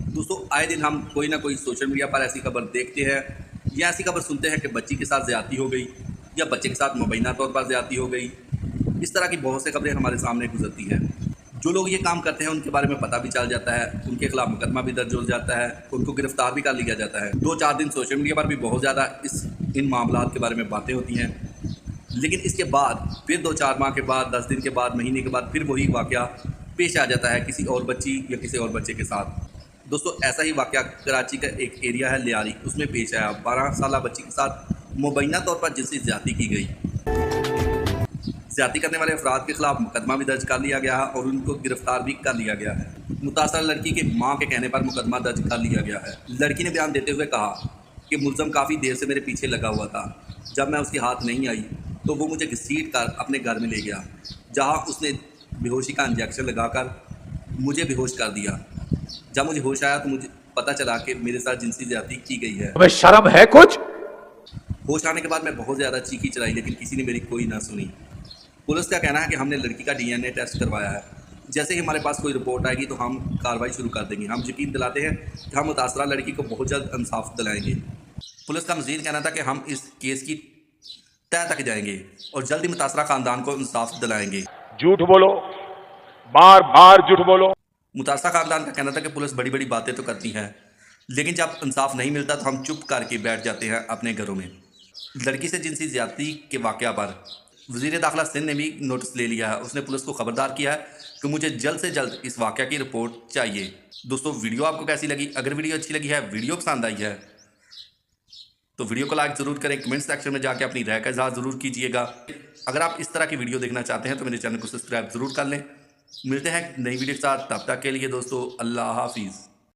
दोस्तों आए दिन हम कोई ना कोई सोशल मीडिया पर ऐसी खबर देखते हैं या ऐसी खबर सुनते हैं कि बच्ची के साथ ज़्यादती हो गई या बच्चे के साथ मुबैना तौर पर ज़्यादती हो गई। इस तरह की बहुत सी खबरें हमारे सामने गुजरती हैं। जो लोग ये काम करते हैं उनके बारे में पता भी चल जाता है, उनके खिलाफ मुकदमा भी दर्ज हो जाता है, उनको गिरफ्तार भी कर लिया जाता है। 2-4 दिन सोशल मीडिया पर भी बहुत ज़्यादा इन मामलात के बारे में बातें होती हैं, लेकिन इसके बाद फिर 2-4 माह के बाद, 10 दिन के बाद, महीने के बाद फिर वही वाक़या पेश आ जाता है किसी और बच्ची या किसी और बच्चे के साथ। दोस्तों ऐसा ही वाक़या कराची का एक एरिया है लियारी, उसमें पेश आया। 12 साला बच्ची के साथ मुबैना तौर पर जिनसी ज़्यादती की गई। ज़्यादती करने वाले अफराद के खिलाफ मुकदमा भी दर्ज कर लिया गया है और उनको गिरफ्तार भी कर लिया गया है। मुतासर लड़की के माँ के कहने पर मुकदमा दर्ज कर लिया गया है। लड़की ने बयान देते हुए कहा कि मुलज़म काफ़ी देर से मेरे पीछे लगा हुआ था। जब मैं उसके हाथ नहीं आई तो वो मुझे घसीट कर अपने घर में ले गया, जहाँ उसने बेहोशी का इंजेक्शन लगाकर मुझे बेहोश कर दिया। जब मुझे होश आया तो मुझे पता चला कि मेरे साथ जिनसी ज़्यादती की गई है। तुम्हें शर्म है कुछ? होश आने के बाद मैं बहुत ज़्यादा चीखी चलाई, लेकिन किसी ने मेरी कोई ना सुनी। पुलिस का कहना है कि हमने लड़की का डीएनए टेस्ट करवाया है। जैसे ही हमारे पास कोई रिपोर्ट आएगी तो हम कार्रवाई शुरू कर देंगे। हम यकीन दिलाते हैं कि हम मुतासरा लड़की को बहुत जल्द इंसाफ दिलाएंगे। पुलिस का मज़ीद कहना था कि हम इस केस की तह तक जाएंगे और जल्द ही मुतासरा ख़ानदान को इंसाफ दिलाएंगे। झूठ बोलो, बार बार झूठ बोलो। मुतासरा ख़ानदान का कहना था कि पुलिस बड़ी बड़ी बातें तो करती है, लेकिन जब इंसाफ नहीं मिलता तो हम चुप करके बैठ जाते हैं अपने घरों में। लड़की से जिनसी ज़्यादती के वाक़या पर वज़ीर दाखिला सिंध ने भी नोटिस ले लिया है। उसने पुलिस को खबरदार किया है कि मुझे जल्द से जल्द इस वाक़या की रिपोर्ट चाहिए। दोस्तों वीडियो आपको कैसी लगी? अगर वीडियो अच्छी लगी है, वीडियो पसंद आई है तो वीडियो को लाइक ज़रूर करें। कमेंट सेक्शन में जाके अपनी राय का इज़हार ज़रूर कीजिएगा। अगर आप इस तरह की वीडियो देखना चाहते हैं तो मेरे चैनल को सब्सक्राइब ज़रूर कर लें। मिलते हैं नई वीडियो के साथ, तब तक के लिए दोस्तों अल्लाह हाफिज़।